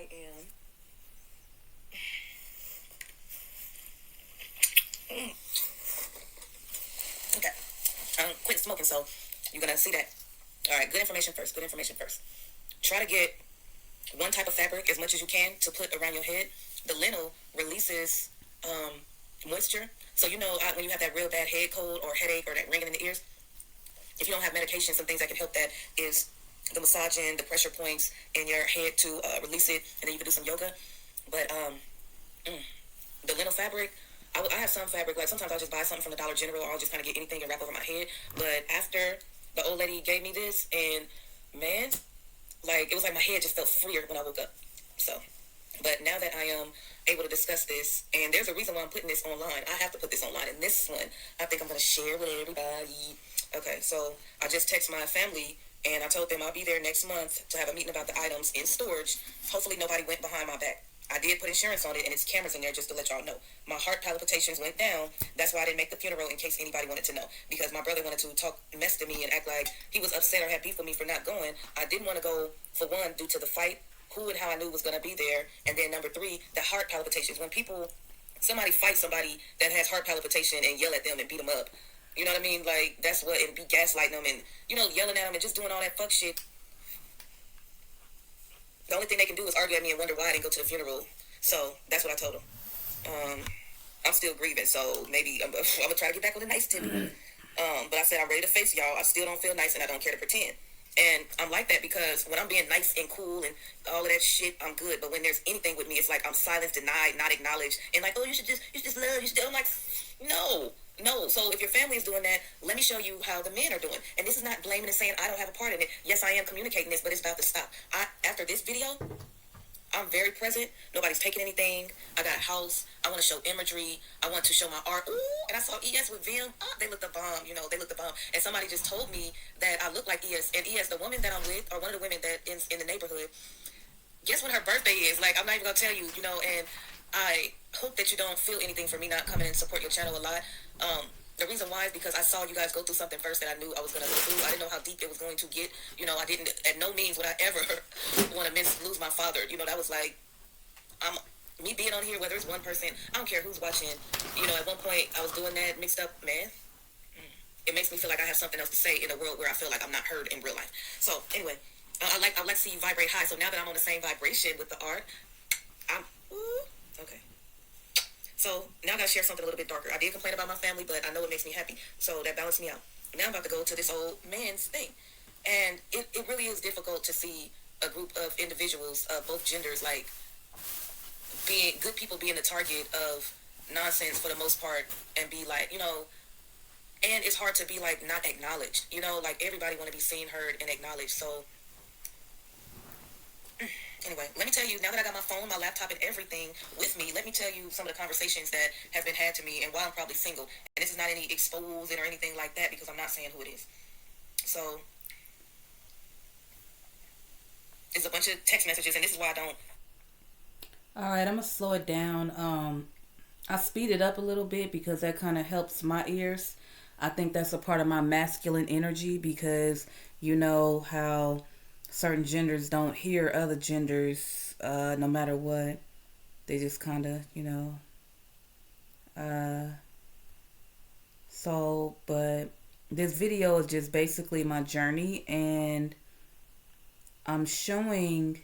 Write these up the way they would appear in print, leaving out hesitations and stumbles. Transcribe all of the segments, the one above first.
I am. Okay. I'm quitting smoking, so you're gonna see that. All right. Good information first. Good information first. Try to get one type of fabric as much as you can to put around your head. The Linoil releases moisture. So when you have that real bad head cold or headache or that ringing in the ears, if you don't have medication, some things that can help that is the massaging, the pressure points in your head to release it, and then you can do some yoga. But the Linoil fabric, I have some fabric, like sometimes I'll just buy something from the Dollar General, or I'll just kind of get anything and wrap over my head. But after the old lady gave me this, and man, like it was like my head just felt freer when I woke up. So, but now that I am able to discuss this, and there's a reason why I'm putting this online. I have to put this online, and this one I think I'm going to share with everybody. Okay, so I just text my family, and I told them I'll be there next month to have a meeting about the items in storage. Hopefully nobody went behind my back. I did put insurance on it, and it's cameras in there just to let y'all know. My heart palpitations went down. That's why I didn't make the funeral, in case anybody wanted to know. Because my brother wanted to talk mess to me and act like he was upset or had beef with me for not going. I didn't want to go, for one, due to the fight, who and how I knew was going to be there. And then number 3, the heart palpitations. When somebody fights somebody that has heart palpitation and yell at them and beat them up. You know what I mean? Like, that's what, and be gaslighting them and, yelling at them and just doing all that fuck shit. The only thing they can do is argue at me and wonder why I didn't go to the funeral. So that's what I told them. I'm still grieving, so maybe I'm gonna try to get back on the nice tip. But I said I'm ready to face y'all. I still don't feel nice, and I don't care to pretend. And I'm like that because when I'm being nice and cool and all of that shit, I'm good. But when there's anything with me, it's like I'm silenced, denied, not acknowledged, and like, oh, you should just love. I'm like, no. So if your family is doing that, let me show you how the men are doing. And this is not blaming and saying I don't have a part in it. Yes, I am communicating this, but it's about to stop. After this video, I'm very present. Nobody's taking anything. I got a house. I want to show imagery. I want to show my art. Ooh, and I saw ES with Vim. Oh, they looked the bomb. They looked the bomb. And somebody just told me that I look like ES. And ES, the woman that I'm with, or one of the women that is in the neighborhood, guess when her birthday is? Like, I'm not even going to tell you, and I hope that you don't feel anything for me not coming and support your channel a lot. The reason why is because I saw you guys go through something first that I knew I was going to go through. I didn't know how deep it was going to get. I didn't, at no means would I ever want to lose my father. That was like, me being on here, whether it's one person, I don't care who's watching. At one point I was doing that mixed up, man. It makes me feel like I have something else to say in a world where I feel like I'm not heard in real life. So anyway, I like to see you vibrate high. So now that I'm on the same vibration with the art, okay. So now I gotta share something a little bit darker. I did complain about my family, but I know it makes me happy. So that balanced me out. Now I'm about to go to this old man's thing. And it really is difficult to see a group of individuals of both genders, like, being good people being the target of nonsense for the most part, and be like, and it's hard to be like not acknowledged. Like everybody want to be seen, heard, and acknowledged. So anyway, let me tell you, now that I got my phone, my laptop, and everything with me, let me tell you some of the conversations that have been had to me and why I'm probably single. And this is not any exposing or anything like that, because I'm not saying who it is. So it's a bunch of text messages, and this is why I don't. All right, I'm going to slow it down. I speed it up a little bit because that kind of helps my ears. I think that's a part of my masculine energy, because you know how certain genders don't hear other genders no matter what. They just kind of, but this video is just basically my journey, and I'm showing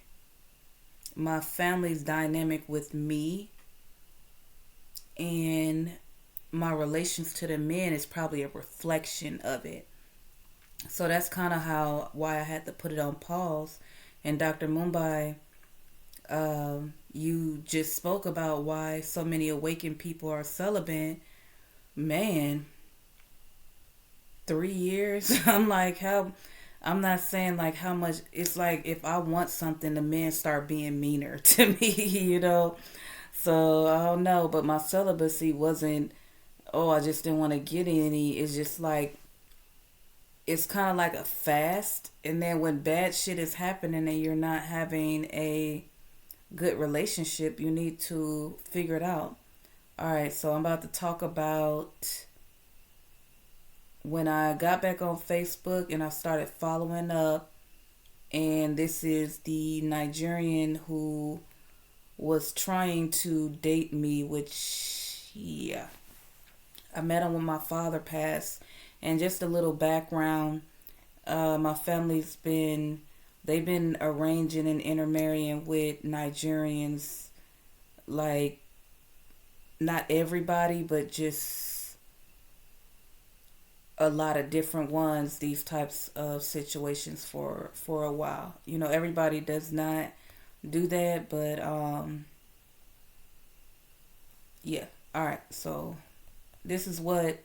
my family's dynamic with me, and my relations to the men is probably a reflection of it. So that's kind of why I had to put it on pause. And Dr. Mumbai, you just spoke about why so many awakened people are celibate. Man, 3 years. I'm like, I'm not saying like how much. It's like if I want something, the men start being meaner to me, So I don't know, but my celibacy wasn't, oh, I just didn't want to get any. It's just like, it's kind of like a fast. And then when bad shit is happening and you're not having a good relationship, you need to figure it out. All right, so I'm about to talk about when I got back on Facebook and I started following up, and this is the Nigerian who was trying to date me, which, yeah. I met him when my father passed. And just a little background, my family's they've been arranging and intermarrying with Nigerians, like, not everybody, but just a lot of different ones, these types of situations for a while. You know, everybody does not do that, but yeah. All right, so this is what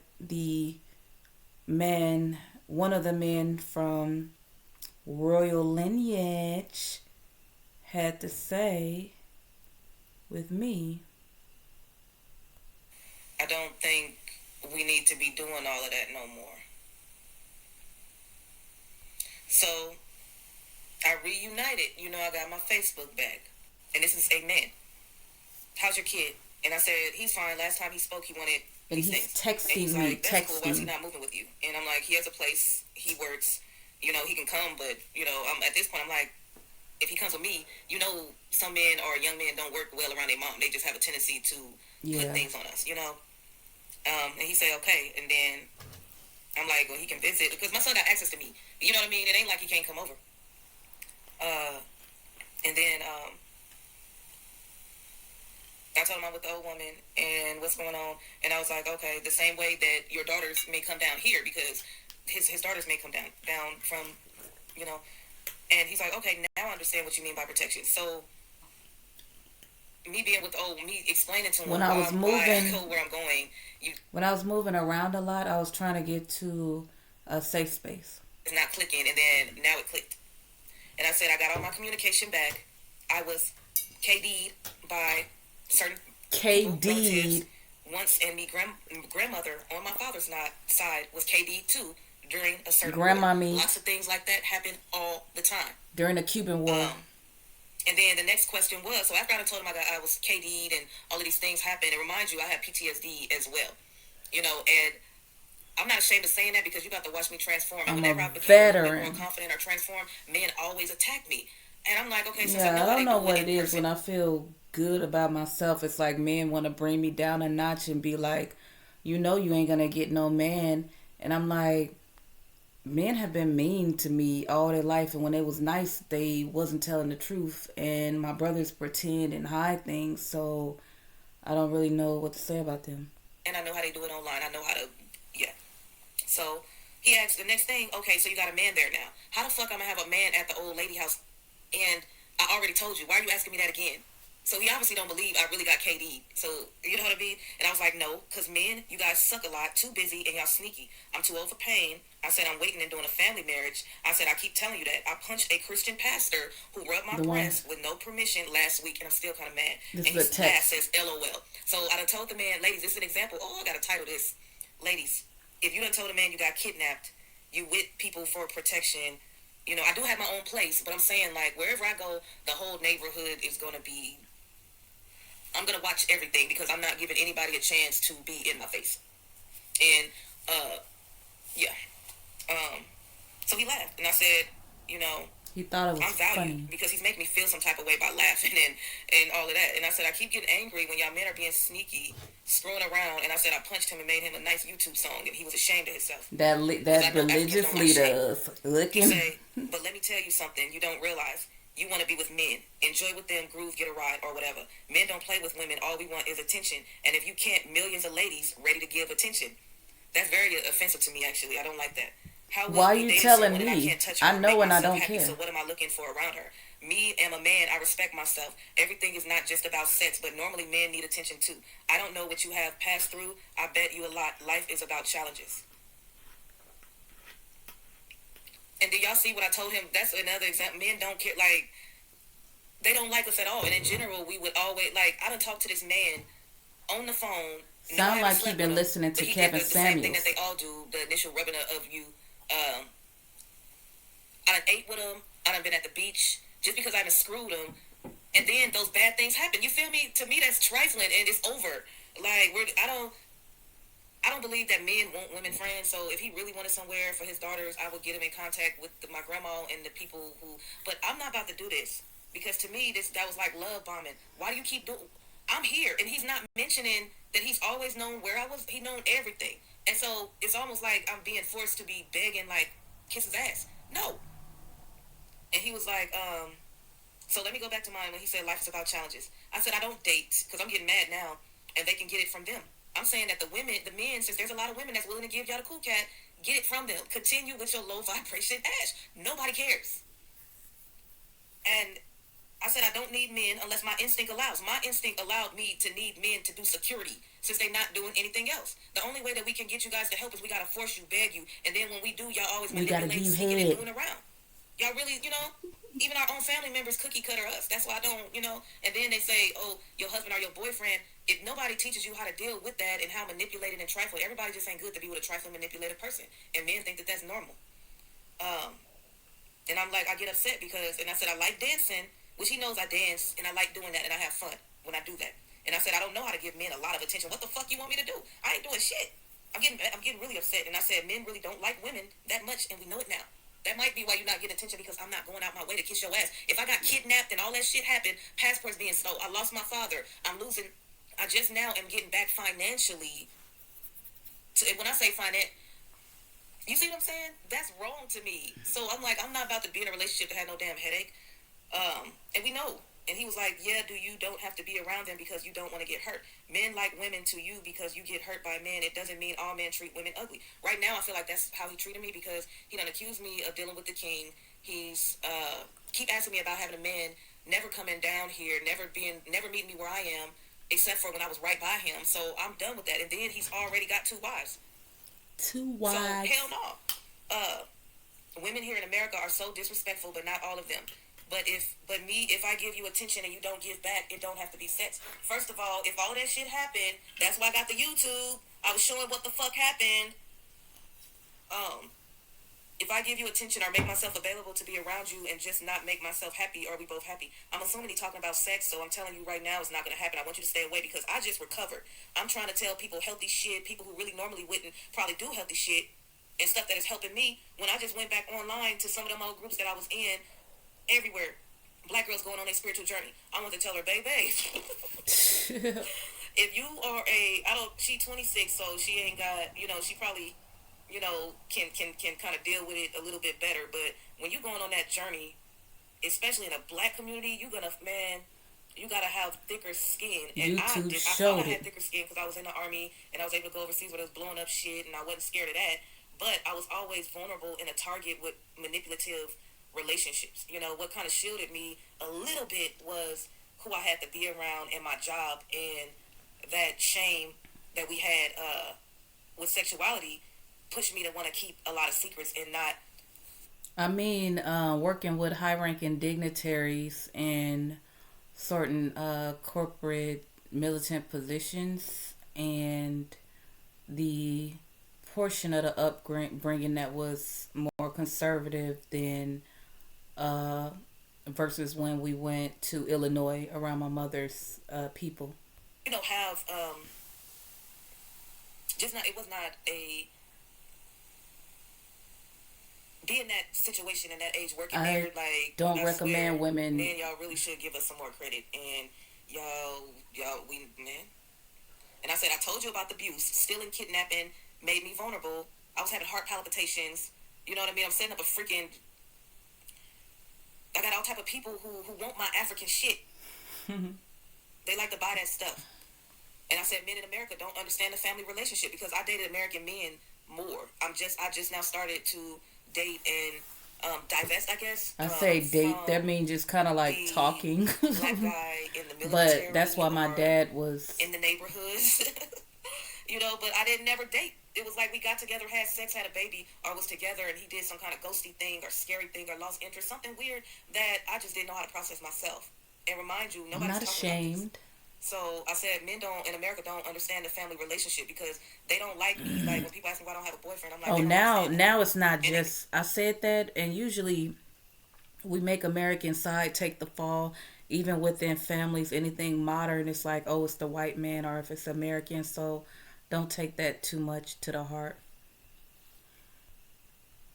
one of the men from royal lineage had to say with me. I don't think we need to be doing all of that no more. So I reunited. You know, I got my Facebook back. And this is a man. How's your kid? And I said, he's fine. Last time he spoke, he wanted and these he's things. texting and he's me, like, that's cool. Why is he not moving with you? And I'm like, he has a place. He works. You know, he can come. But, you know, at this point, I'm like, if he comes with me, you know, some men or young men don't work well around their mom. They just have a tendency to put things on us, you know. And he said, okay. And then I'm like, well, he can visit. Because my son got access to me. You know what I mean? It ain't like he can't come over. And then I told him I'm with the old woman and what's going on. And I was like, okay, the same way that your daughters may come down here, because his daughters may come down from, you know. And he's like, okay, now I understand what you mean by protection. So me being with me explaining to him when I was moving, why I go where I'm going. When I was moving around a lot, I was trying to get to a safe space. It's not clicking, and then now it clicked. And I said, I got all my communication back. I was KD'd by certain relatives once, and me grandmother on my father's side was KD'd too during a certain grandmommy. Lots of things like that happen all the time during the Cuban War. And then the next question was, so after I told him I was KD'd and all of these things happened, and remind you, I have PTSD as well, you know, and I'm not ashamed of saying that because you got to watch me transform. And whenever I became a bit more confident or transform, men always attack me. And I'm like, okay, since I don't know what it is when I feel good about myself. It's like men want to bring me down a notch and be like, you know, you ain't going to get no man. And I'm like, men have been mean to me all their life, and when it was nice, they wasn't telling the truth. And my brothers pretend and hide things, so I don't really know what to say about them. And I know how they do it online. I know how to, yeah. So he asked the next thing, okay, so you got a man there now. How the fuck I'm gonna have a man at the old lady house? And I already told you. Why are you asking me that again? So he obviously don't believe I really got KD. So, you know what I mean? And I was like, no, because men, you guys suck a lot, too busy, and y'all sneaky. I'm too old for pain. I said I'm waiting and doing a family marriage. I said I keep telling you that. I punched a Christian pastor who rubbed my breast with no permission last week, and I'm still kind of mad. This and his laugh says LOL. So I done told the man, ladies, this is an example. Oh, I got to title this. Ladies, if you done told a man you got kidnapped, you with people for protection, you know, I do have my own place, but I'm saying, like, wherever I go, the whole neighborhood is going to be, I'm going to watch everything because I'm not giving anybody a chance to be in my face. And, yeah. So he laughed, and I said, you know, he thought it was I'm valued funny because he's making me feel some type of way by laughing and all of that. And I said, I keep getting angry when y'all men are being sneaky, screwing around. And I said, I punched him and made him a nice YouTube song, and he was ashamed of himself. That religious leader looking. He say, but let me tell you something you don't realize. You want to be with men, enjoy with them, groove, get a ride, or whatever. Men don't play with women. All we want is attention. And if you can't, millions of ladies ready to give attention. That's very offensive to me, actually. I don't like that. Why are you telling me? I know and I don't care. So what am I looking for around her? Me, am a man. I respect myself. Everything is not just about sex, but normally men need attention too. I don't know what you have passed through. I bet you a lot. Life is about challenges. And did y'all see what I told him? That's another example. Men don't care. Like, they don't like us at all. And in general, we would always, like, I done talked to this man on the phone. Sound like he been listening to Kevin Samuels. The same thing that they all do, the initial rubbing of you. I done ate with him. I done been at the beach just because I done screwed him. And then those bad things happen. You feel me? To me, that's trifling and it's over. Like, I don't believe that men want women friends. So if he really wanted somewhere for his daughters, I would get him in contact with my grandma and the people who. But I'm not about to do this because to me, that was like love bombing. Why do you keep doing? I'm here, and he's not mentioning that he's always known where I was. He known everything, and so it's almost like I'm being forced to be begging, like kiss his ass. No, and he was like, So let me go back to mine when he said life is about challenges. I said I don't date because I'm getting mad now, and they can get it from them. I'm saying that the men, since there's a lot of women that's willing to give y'all the cool cat, get it from them. Continue with your low vibration ash. Nobody cares. And I said I don't need men unless my instinct allows. My instinct allowed me to need men to do security since they're not doing anything else. The only way that we can get you guys to help is we gotta force you, beg you, and then when we do, y'all always manipulate, sneaking and doing around. Y'all really, even our own family members cookie cutter us. That's why I don't, And then they say, oh, your husband or your boyfriend. If nobody teaches you how to deal with that and how manipulated and trifling, everybody just ain't good to be with a trifling, manipulated person. And men think that that's normal. And I'm like, I get upset because, and I said I like dancing, which he knows I dance, and I like doing that, and I have fun when I do that. And I said I don't know how to give men a lot of attention. What the fuck you want me to do? I ain't doing shit. I'm getting really upset. And I said men really don't like women that much, and we know it now. That might be why you're not getting attention because I'm not going out my way to kiss your ass. If I got kidnapped and all that shit happened, passports being slow, I lost my father, I just now am getting back financially. When I say finance, you see what I'm saying? That's wrong to me. So I'm like, I'm not about to be in a relationship to have no damn headache. And we know. And he was like, yeah, you don't have to be around them because you don't want to get hurt. Men like women to you because you get hurt by men. It doesn't mean all men treat women ugly. Right now, I feel like that's how he treated me because he done accused me of dealing with the king. He's keep asking me about having a man, never coming down here, never meeting me where I am, except for when I was right by him. So I'm done with that. And then he's already got 2 wives. 2 wives. So hell no. Women here in America are so disrespectful, but not all of them. But if I give you attention and you don't give back, it don't have to be sex. First of all, if all that shit happened, that's why I got the YouTube. I was showing what the fuck happened. If I give you attention or make myself available to be around you and just not make myself happy, are we both happy? I'm assuming he's talking about sex, so I'm telling you right now it's not going to happen. I want you to stay away because I just recovered. I'm trying to tell people healthy shit, people who really normally wouldn't probably do healthy shit and stuff that is helping me. When I just went back online to some of them old groups that I was in, everywhere, black girls going on their spiritual journey. I want to tell her, baby, if you are she 26, so she ain't got, she probably, can kind of deal with it a little bit better. But when you're going on that journey, especially in a black community, you gotta have thicker skin. And I thought I had thicker skin because I was in the army and I was able to go overseas where they was blowing up shit and I wasn't scared of that. But I was always vulnerable and a target with manipulative relationships. What kind of shielded me a little bit was who I had to be around in my job and that shame that we had with sexuality pushed me to want to keep a lot of secrets and not. I mean, working with high-ranking dignitaries in certain corporate militant positions and the portion of the upbringing that was more conservative than versus when we went to Illinois around my mother's people. Have it was not a be in that situation in that age working there. Like, don't recommend women. Man, y'all really should give us some more credit. And man. And I said, I told you about the abuse, stealing, kidnapping made me vulnerable. I was having heart palpitations. You know what I mean? I'm setting up a freaking. I got all type of people who want my African shit. They like to buy that stuff. And I said, men in America don't understand the family relationship because I dated American men more. I just now started to date and divest, I guess. I say date, that means just kind of like talking. Black guy in the military. But that's why my dad was in the neighborhoods. But I didn't never date. It was like we got together, had sex, had a baby, or was together, and he did some kind of ghosty thing or scary thing or lost interest, something weird that I just didn't know how to process myself. And remind you, nobody's not ashamed. So I said, men in America don't understand the family relationship because they don't like me. Like when people ask me why I don't have a boyfriend, I'm like, now it's not just I said that, and usually we make American side take the fall. Even within families, anything modern, it's like, oh, it's the white man, or if it's American, so Don't take that too much to the heart.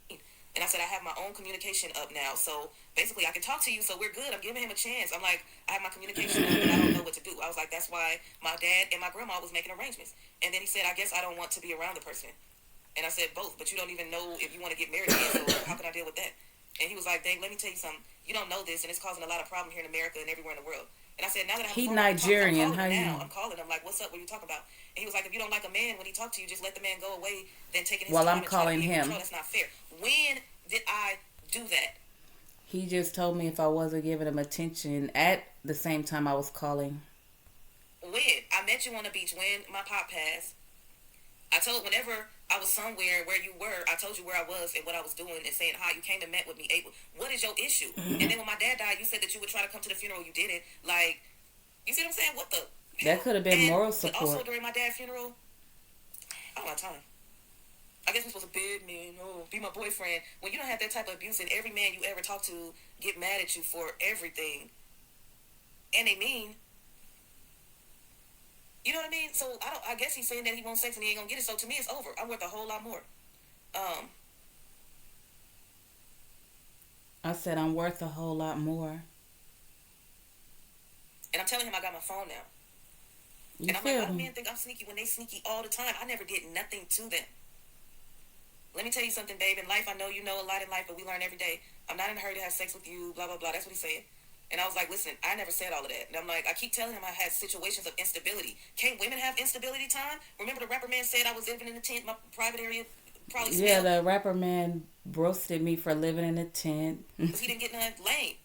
And I said, I have my own communication up now. So basically, I can talk to you, so we're good. I'm giving him a chance. I'm like, I have my communication up, but I don't know what to do. I was like, that's why my dad and my grandma was making arrangements. And then he said, I guess I don't want to be around the person. And I said, both, but you don't even know if you want to get married again, so how can I deal with that? And he was like, Dave, let me tell you something. You don't know this, and it's causing a lot of problem here in America and everywhere in the world. And I said, now that I have He a phone, Nigerian. I'm calling him like, what's up? What are you talking about? And he was like, if you don't like a man when he talks to you, just let the man go away. Then taking his While time I'm and trying to calling be in him. control. That's not fair. When did I do that? He just told me if I wasn't giving him attention at the same time I was calling. When I met you on the beach, when my pop passed, I told whenever I was somewhere where you were, I told you where I was and what I was doing and saying hi. You came and met with me. What is your issue? And then when my dad died, you said that you would try to come to the funeral. You didn't. Like, you see what I'm saying? What the hell? That could have been moral support. But also during my dad's funeral, I don't have time. I guess we're supposed to bed me, be my boyfriend. When you don't have that type of abuse and every man you ever talk to get mad at you for everything. And they mean. You know what I mean? So I guess he's saying that he wants sex and he ain't gonna get it. So to me it's over. I'm worth a whole lot more. I said I'm worth a whole lot more. And I'm telling him I got my phone now. You and I'm feel like, a lot of me? men think I'm sneaky when they sneaky all the time. I never did nothing to them. Let me tell you something, babe. In life, I know you know a lot in life, but we learn every day. I'm not in a hurry to have sex with you, blah, blah, blah. That's what he said. And I was like, listen, I never said all of that. And I'm like, I keep telling him I had situations of instability. Can't women have instability time? Remember the rapper man said I was living in a tent, my private area probably smelled. Yeah, the rapper man roasted me for living in a tent. Because he didn't get none lame.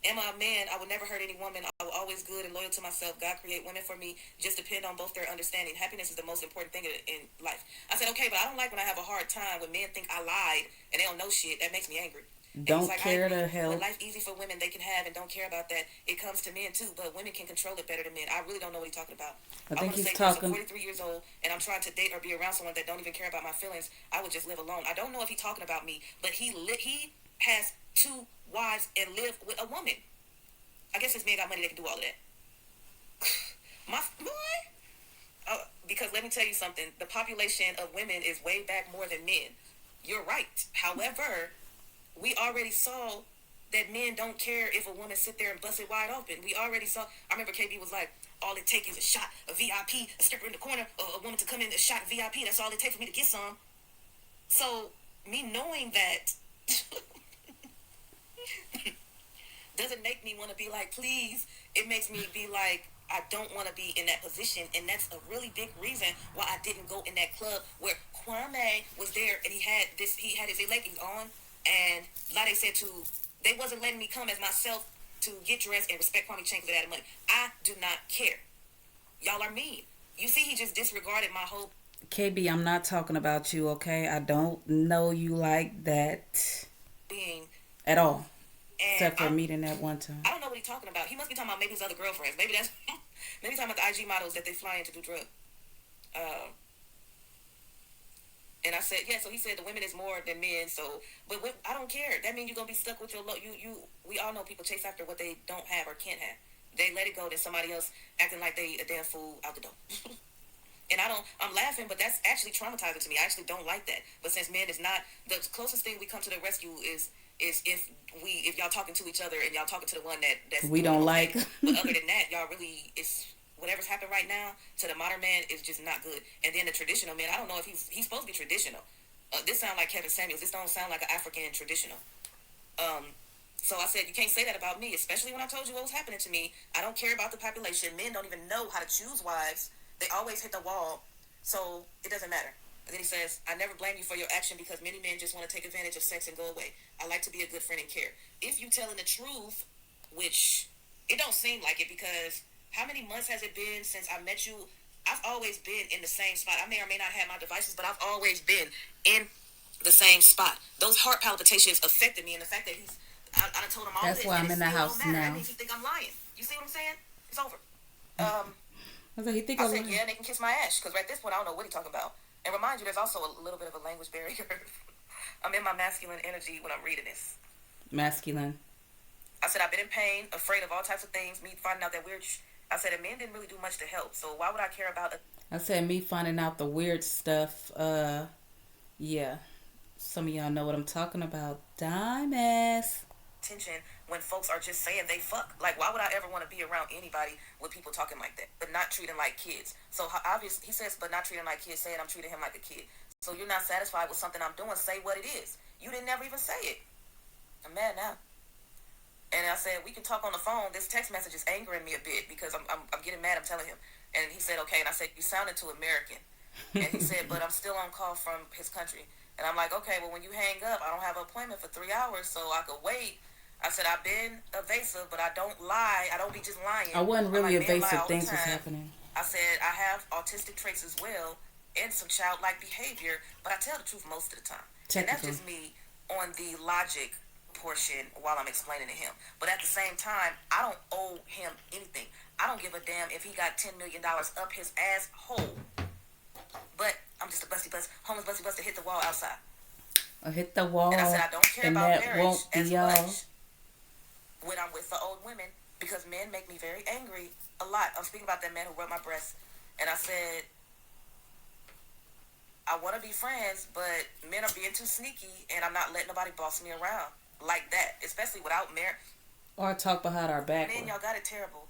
Am I a man? I would never hurt any woman. I was always good and loyal to myself. God create women for me. Just depend on both their understanding. Happiness is the most important thing in life. I said, okay, but I don't like when I have a hard time when men think I lied and they don't know shit. That makes me angry. Don't care to help. When life easy for women, they can have and don't care about that. It comes to men too, but women can control it better than men. I really don't know what he's talking about. I think he's talking. talking. I'm 43 years old and I'm trying to date or be around someone that don't even care about my feelings. I would just live alone. I don't know if he's talking about me, but he has 2 wives and live with a woman. I guess this man got money that can do all of that. My boy. Because let me tell you something. The population of women is way back more than men. You're right. However, we already saw that men don't care if a woman sit there and bust it wide open. We already saw. I remember KB was like, all it takes is a shot, a VIP, a stripper in the corner, a woman to come in, a shot VIP. That's all it takes for me to get some. So, me knowing that doesn't make me want to be like, please. It makes me be like, I don't want to be in that position. And that's a really big reason why I didn't go in that club where Kwame was there and he had his leggings on. And like they said they wasn't letting me come as myself to get dressed and respect Kwame Chang because they had money. I do not care. Y'all are mean. You see, he just disregarded my whole... KB, I'm not talking about you, okay? I don't know you like that being at all. And except for meeting that one time. I don't know what he's talking about. He must be talking about maybe his other girlfriends. Maybe that's... maybe he's talking about the IG models that they fly in to do drugs. And I said, yeah, so he said the women is more than men, so... But I don't care. That means you're going to be stuck with your... We all know people chase after what they don't have or can't have. They let it go, then somebody else acting like they a damn fool out the door. And I'm laughing, but that's actually traumatizing to me. I actually don't like that. But since men is not... The closest thing we come to the rescue is if y'all talking to each other and y'all talking to the one that's... We don't like... But other than that, y'all really... Whatever's happened right now to the modern man is just not good. And then the traditional man, I don't know if he's supposed to be traditional. This sound like Kevin Samuels. This don't sound like an African traditional. So I said, you can't say that about me, especially when I told you what was happening to me. I don't care about the population. Men don't even know how to choose wives. They always hit the wall. So it doesn't matter. And then he says, I never blame you for your action because many men just want to take advantage of sex and go away. I like to be a good friend and care. If you telling the truth, which it don't seem like it because... How many months has it been since I met you? I've always been in the same spot. I may or may not have my devices, but I've always been in the same spot. Those heart palpitations affected me, and the fact that I told him all this. That's why I'm in the house now. That means he think I'm lying. You see what I'm saying? It's over. I said, yeah, and they can kiss my ass, because at this point, I don't know what he's talking about. And remind you, there's also a little bit of a language barrier. I'm in my masculine energy when I'm reading this. Masculine. I said, I've been in pain, afraid of all types of things, me finding out that weird I said, and men didn't really do much to help. So why would I care about I said me finding out the weird stuff. Yeah. Some of y'all know what I'm talking about. Dimas. attention when folks are just saying they fuck? Like, why would I ever want to be around anybody with people talking like that, but not treating like kids? So obviously, he says, but not treating like kids, saying I'm treating him like a kid. So you're not satisfied with something I'm doing, say what it is. You didn't never even say it. I'm mad now. And I said, we can talk on the phone. This text message is angering me a bit because I'm getting mad. I'm telling him. And he said, okay. And I said, you sounded too American. And he said, but I'm still on call from his country. And I'm like, okay, well, when you hang up, I don't have an appointment for 3 hours, so I could wait. I said, I've been evasive, but I don't lie. I don't be just lying. I wasn't really like, evasive. Things was happening. I said, I have autistic traits as well and some childlike behavior, but I tell the truth most of the time. And that's just me on the logic portion while I'm explaining to him. But at the same time, I don't owe him anything. I don't give a damn if he got $10 million up his asshole. But I'm just a busty bust, homeless busty bust to hit the wall outside. Or hit the wall. And I said, I don't care about marriage as much when I'm with the old women, because men make me very angry a lot. I'm speaking about that man who rubbed my breast. And I said, I want to be friends, but men are being too sneaky, and I'm not letting nobody boss me around like that, especially without marriage. Or talk behind our back. Men, y'all got it terrible.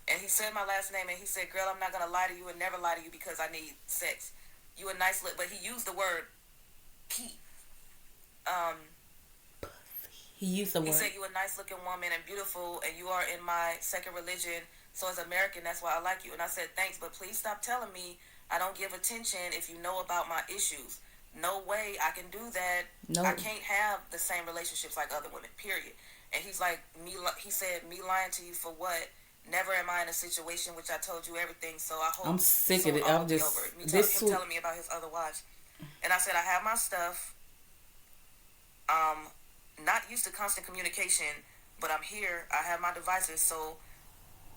And he said my last name, and he said, girl, I'm not going to lie to you and never lie to you because I need sex. You a nice look, but he used the word P. He used the word. He said, you a nice looking woman and beautiful, and you are in my second religion, so as American, that's why I like you. And I said, thanks, but please stop telling me I don't give attention if you know about my issues. No way I can do that. No. I can't have the same relationships like other women, period. And he's like, he said, me lying to you for what? Never am I in a situation which I told you everything, so I hope I'm sick of it. I'm just over it. Him telling me about his other wives. And I said, I have my stuff. Not used to constant communication, but I'm here. I have my devices, so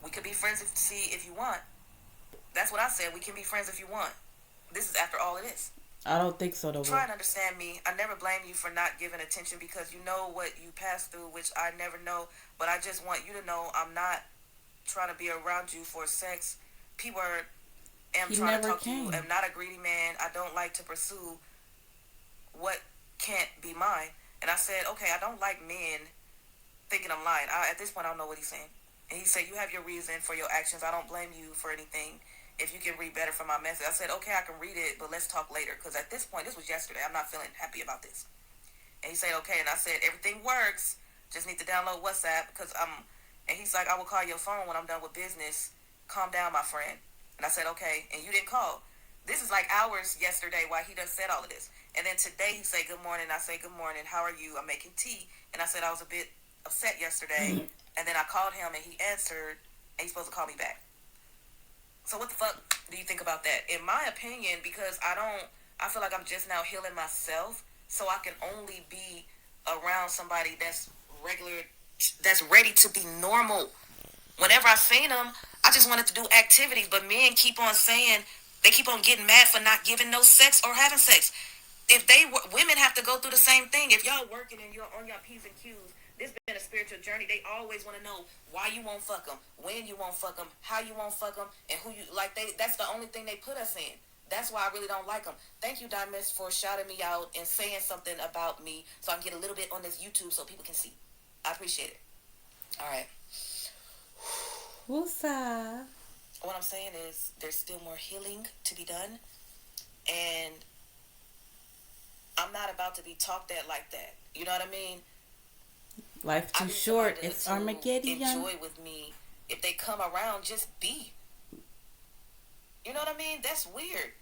we could be friends if you want. That's what I said. We can be friends if you want. This is after all it is. I don't think so, though. Try and understand me. I never blame you for not giving attention because you know what you passed through, which I never know. But I just want you to know I'm not trying to be around you for sex. P-word. Am trying to talk to you. I'm not a greedy man. I don't like to pursue what can't be mine. And I said, okay, I don't like men thinking I'm lying. At this point, I don't know what he's saying. And he said, you have your reason for your actions. I don't blame you for anything. If you can read better from my message. I said, okay, I can read it, but let's talk later. Because at this point, this was yesterday. I'm not feeling happy about this. And he said, okay. And I said, everything works. Just need to download WhatsApp because and he's like, I will call your phone when I'm done with business. Calm down, my friend. And I said, okay. And you didn't call. This is like hours yesterday while he done said all of this. And then today he said, good morning. I say, good morning. How are you? I'm making tea. And I said, I was a bit upset yesterday. And then I called him and he answered and he's supposed to call me back. So what the fuck do you think about that? In my opinion, because I feel like I'm just now healing myself, so I can only be around somebody that's regular, that's ready to be normal. Whenever I seen them, I just wanted to do activities, but men keep on saying, they keep on getting mad for not giving no sex or having sex. If women have to go through the same thing. If y'all working and you're on your P's and Q's, this been a spiritual journey. They always want to know why you won't fuck them, when you won't fuck them, how you won't fuck them, and who you like. That's the only thing they put us in. That's why I really don't like them. Thank you, Dimas, for shouting me out and saying something about me so I can get a little bit on this YouTube so people can see. I appreciate it. All right. Woosah. What I'm saying is there's still more healing to be done, and I'm not about to be talked at like that. You know what I mean? Life too short. It's Armageddon. Enjoy with me. If they come around, just be. You know what I mean? That's weird.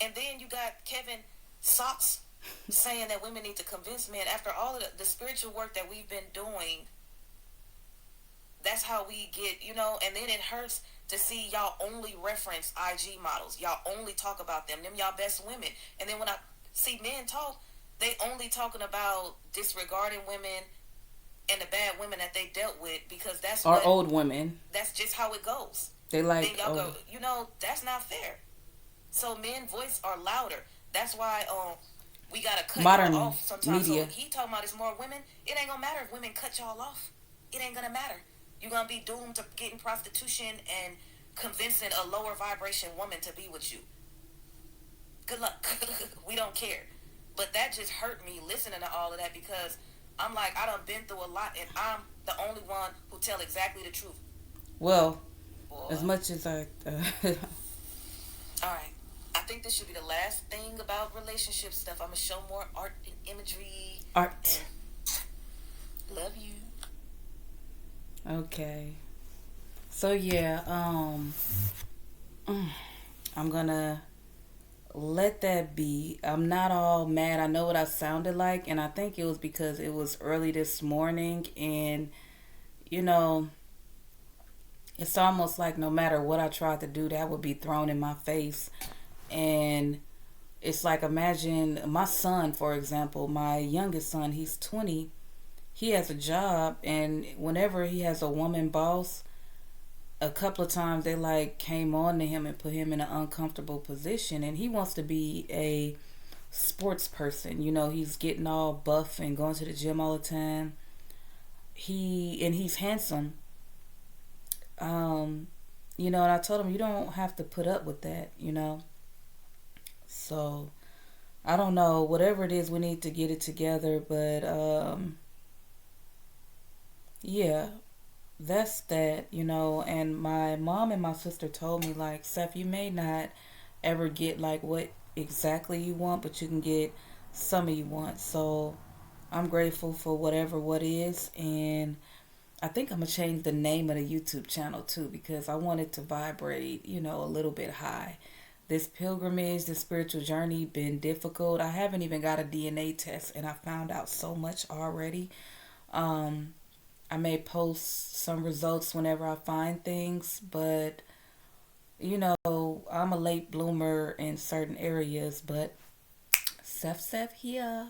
And then you got Kevin Socks saying that women need to convince men. After all of the spiritual work that we've been doing, that's how we get, and then it hurts to see y'all only reference IG models. Y'all only talk about them y'all best women. And then when I see men talk, they only talking about disregarding women and the bad women that they dealt with because that's or old women. That's just how it goes. They like, then y'all go, that's not fair. So men voice are louder. That's why we gotta cut modern y'all off sometimes. media. So he talking about it's more women. It ain't gonna matter if women cut y'all off. It ain't gonna matter. You're going to be doomed to getting prostitution and convincing a lower vibration woman to be with you. Good luck. We don't care. But that just hurt me listening to all of that, because I'm like, I done been through a lot, and I'm the only one who tell exactly the truth. Well, Boy. as much as I... Alright. I think this should be the last thing about relationship stuff. I'm going to show more art and imagery. Art. And love you. Okay. So, yeah, I'm gonna let that be. I'm not all mad. I know what I sounded like, and I think it was because it was early this morning, and, you know, it's almost like no matter what I tried to do, that would be thrown in my face. And it's like, imagine my son, for example, my youngest son, he's 20. He has a job, and whenever he has a woman boss, a couple of times they like came on to him and put him in an uncomfortable position, and he wants to be a sports person. You know, he's getting all buff and going to the gym all the time. He's handsome. You know, and I told him, you don't have to put up with that, you know. So I don't know, whatever it is, we need to get it together. But yeah, that's that, you know. And my mom and my sister told me, like, Seth, you may not ever get like what exactly you want, but you can get some of you want. So I'm grateful for what is. And I think I'm gonna change the name of the YouTube channel too, because I want it to vibrate, you know, a little bit high. This pilgrimage, this spiritual journey, been difficult. I haven't even got a DNA test, and I found out so much already. I may post some results whenever I find things, but, you know, I'm a late bloomer in certain areas. But Seth here.